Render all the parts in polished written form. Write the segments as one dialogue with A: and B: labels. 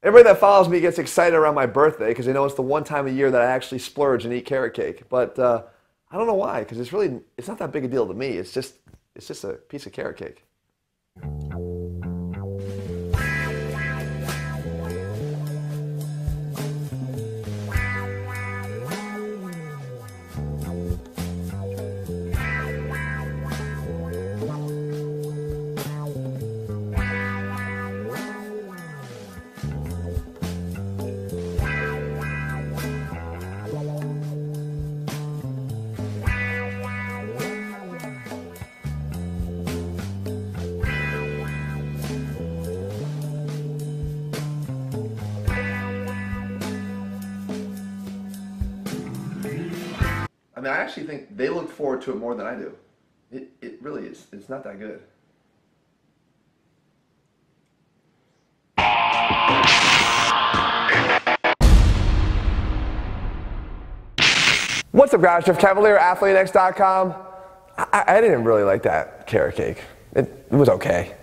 A: Everybody that follows me gets excited around my birthday because they know it's the one time a year that I actually splurge and eat carrot cake. But I don't know why, because it's not that big a deal to me. It's just a piece of carrot cake. I mean, I actually think they look forward to it more than I do. It really is. It's not that good. What's up, guys? Jeff Cavalier, ATHLEAN-X.com. I didn't really like that carrot cake. It was okay.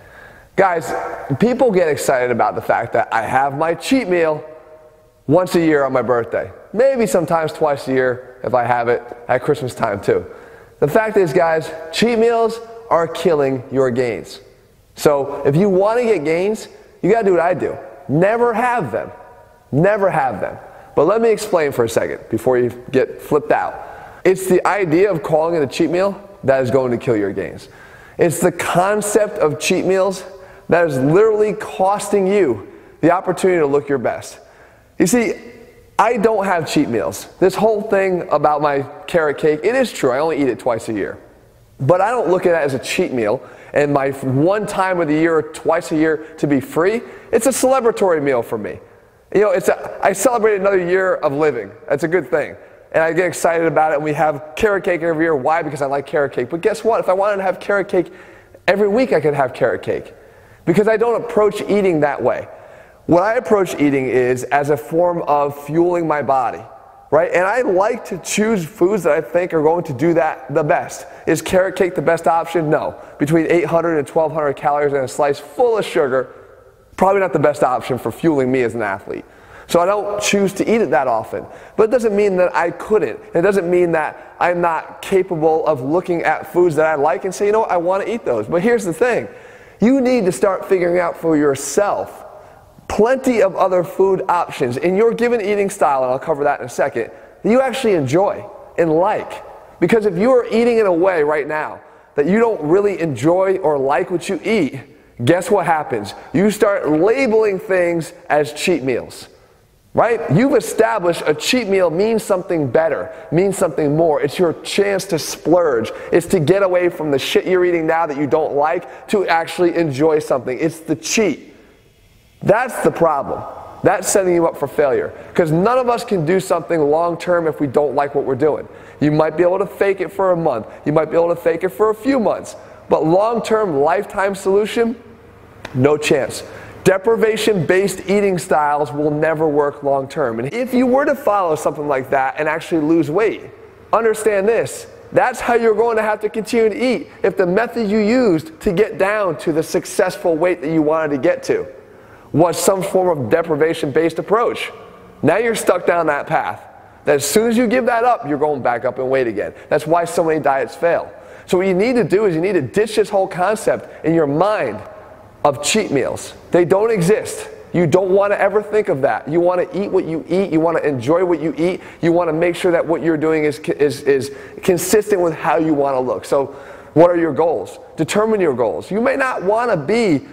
A: Guys, people get excited about the fact that I have my cheat meal once a year on my birthday. Maybe sometimes twice a year if I have it at Christmas time too. The fact is, guys, cheat meals are killing your gains. So if you want to get gains, you gotta do what I do. Never have them. Never have them. But let me explain for a second before you get flipped out. It's the idea of calling it a cheat meal that is going to kill your gains. It's the concept of cheat meals that is literally costing you the opportunity to look your best. You see, I don't have cheat meals. This whole thing about my carrot cake, it is true, I only eat it twice a year. But I don't look at it as a cheat meal and my one time of the year or twice a year to be free. It's a celebratory meal for me. You know, I celebrate another year of living. That's a good thing. And I get excited about it, and we have carrot cake every year. Why? Because I like carrot cake. But guess what? If I wanted to have carrot cake every week, I could have carrot cake. Because I don't approach eating that way. What I approach eating is as a form of fueling my body, right? And I like to choose foods that I think are going to do that the best. Is carrot cake the best option? No. Between 800 and 1,200 calories and a slice full of sugar, probably not the best option for fueling me as an athlete. So I don't choose to eat it that often. But it doesn't mean that I couldn't. It doesn't mean that I'm not capable of looking at foods that I like and say, you know what, I want to eat those. But here's the thing. You need to start figuring out for yourself plenty of other food options in your given eating style, and I'll cover that in a second, that you actually enjoy and like. Because if you are eating in a way right now that you don't really enjoy or like what you eat, guess what happens? You start labeling things as cheat meals, right? You've established a cheat meal means something better, means something more. It's your chance to splurge. It's to get away from the shit you're eating now that you don't like to actually enjoy something. It's the cheat. That's the problem. That's setting you up for failure. Because none of us can do something long term if we don't like what we're doing. You might be able to fake it for a month. You might be able to fake it for a few months. But long term, lifetime solution, no chance. Deprivation-based eating styles will never work long term. And if you were to follow something like that and actually lose weight, understand this. That's how you're going to have to continue to eat if the method you used to get down to the successful weight that you wanted to get to was some form of deprivation-based approach. Now you're stuck down that path. That as soon as you give that up, you're going back up in weight again. That's why so many diets fail. So what you need to do is you need to ditch this whole concept in your mind of cheat meals. They don't exist. You don't want to ever think of that. You want to eat what you eat. You want to enjoy what you eat. You want to make sure that what you're doing is consistent with how you want to look. So what are your goals? Determine your goals. You may not want to be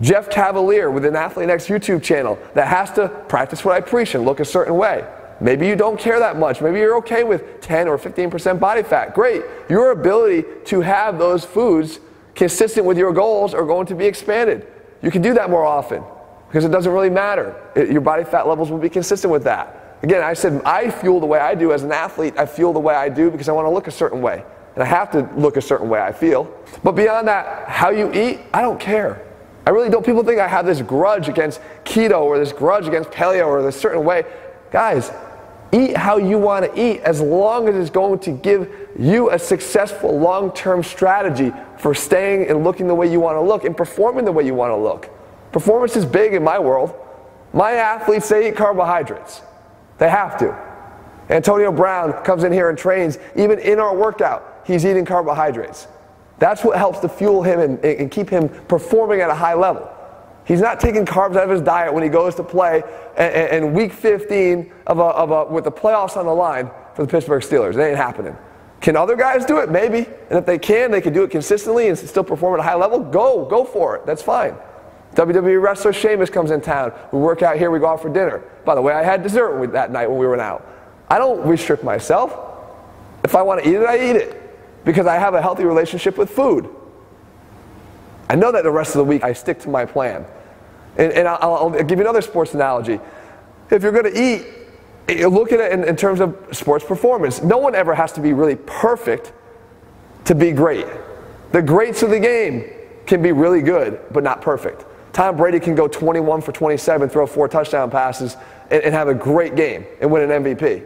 A: Jeff Cavalier with an ATHLEAN-X YouTube channel that has to practice what I preach and look a certain way. Maybe you don't care that much. Maybe you're okay with 10 or 15% body fat. Great. Your ability to have those foods consistent with your goals are going to be expanded. You can do that more often because it doesn't really matter. Your body fat levels will be consistent with that. Again, I said I fuel the way I do as an athlete. I fuel the way I do because I want to look a certain way. And I have to look a certain way, I feel. But beyond that, how you eat, I don't care. I really don't. People think I have this grudge against keto or this grudge against paleo or this certain way. Guys, eat how you want to eat as long as it's going to give you a successful long-term strategy for staying and looking the way you want to look and performing the way you want to look. Performance is big in my world. My athletes, they eat carbohydrates. They have to. Antonio Brown comes in here and trains. Even in our workout, he's eating carbohydrates. That's what helps to fuel him and keep him performing at a high level. He's not taking carbs out of his diet when he goes to play in week 15 with the playoffs on the line for the Pittsburgh Steelers. It ain't happening. Can other guys do it? Maybe. And if they can do it consistently and still perform at a high level, go for it. That's fine. WWE wrestler Sheamus comes in town. We work out here, we go out for dinner. By the way, I had dessert that night when we went out. I don't restrict myself. If I want to eat it, I eat it. Because I have a healthy relationship with food. I know that the rest of the week I stick to my plan. And I'll give you another sports analogy. If you're going to eat, look at it in terms of sports performance. No one ever has to be really perfect to be great. The greats of the game can be really good, but not perfect. Tom Brady can go 21 for 27, throw 4 touchdown passes, and have a great game and win an MVP.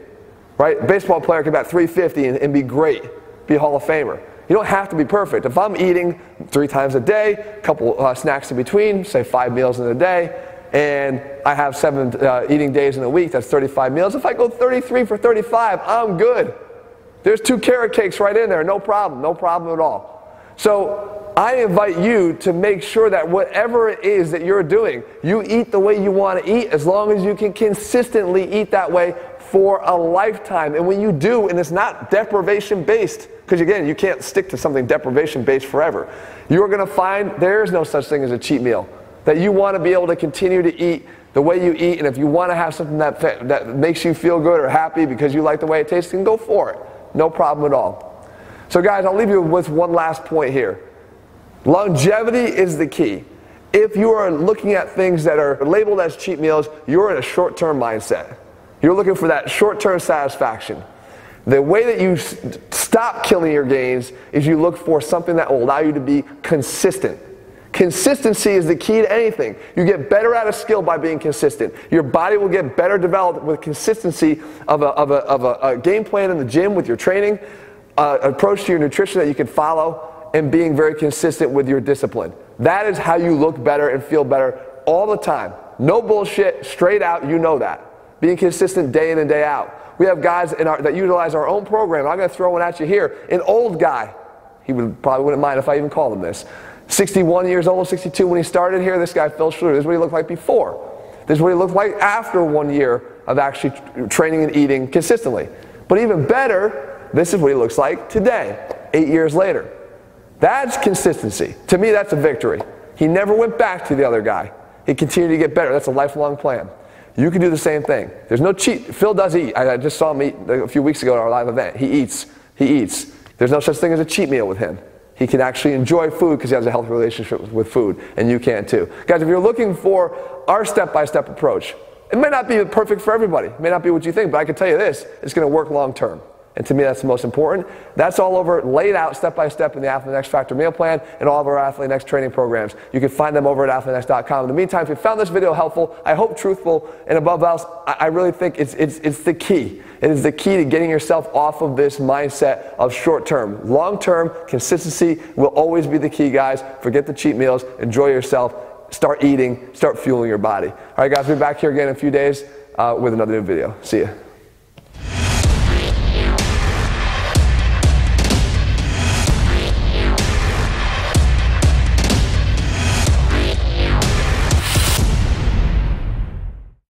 A: Right? A baseball player can bat 350 and be great, be a Hall of Famer. You don't have to be perfect. If I'm eating 3 times a day, a couple snacks in between, say 5 meals in a day, and I have 7 eating days in a week, that's 35 meals. If I go 33 for 35, I'm good. There's 2 carrot cakes right in there, no problem at all. So I invite you to make sure that whatever it is that you're doing, you eat the way you want to eat as long as you can consistently eat that way for a lifetime. And when you do, and it's not deprivation-based, because again, you can't stick to something deprivation-based forever, you're going to find there's no such thing as a cheat meal. That you want to be able to continue to eat the way you eat, and if you want to have something that makes you feel good or happy because you like the way it tastes, then go for it. No problem at all. So guys, I'll leave you with one last point here. Longevity is the key. If you are looking at things that are labeled as cheat meals, you're in a short-term mindset. You're looking for that short-term satisfaction. The way that you stop killing your gains is you look for something that will allow you to be consistent. Consistency is the key to anything. You get better at a skill by being consistent. Your body will get better developed with consistency of a game plan in the gym with your training, approach to your nutrition that you can follow, and being very consistent with your discipline. That is how you look better and feel better all the time. No bullshit, straight out, you know that. Being consistent day in and day out. We have guys that utilize our own program. I'm going to throw one at you here. An old guy. He probably wouldn't mind if I even called him this. 61 years old, 62 when he started here. This guy, Phil Schluter. This is what he looked like before. This is what he looked like after 1 year of actually training and eating consistently. But even better, this is what he looks like today, 8 years later. That's consistency. To me, that's a victory. He never went back to the other guy. He continued to get better. That's a lifelong plan. You can do the same thing. There's no cheat. Phil does eat. I just saw him eat a few weeks ago at our live event. He eats. He eats. There's no such thing as a cheat meal with him. He can actually enjoy food because he has a healthy relationship with food, and you can too. Guys, if you're looking for our step-by-step approach, it may not be perfect for everybody. It may not be what you think, but I can tell you this, it's going to work long term. And to me, that's the most important. That's all over, laid out step-by-step in the ATHLEAN-X Factor Meal Plan and all of our ATHLEAN-X training programs. You can find them over at ATHLEAN-X.com. In the meantime, if you found this video helpful, I hope truthful, and above all, I really think it's the key. It is the key to getting yourself off of this mindset of short-term. Long-term, consistency will always be the key, guys. Forget the cheat meals. Enjoy yourself. Start eating. Start fueling your body. All right, guys, we'll be back here again in a few days with another new video. See ya.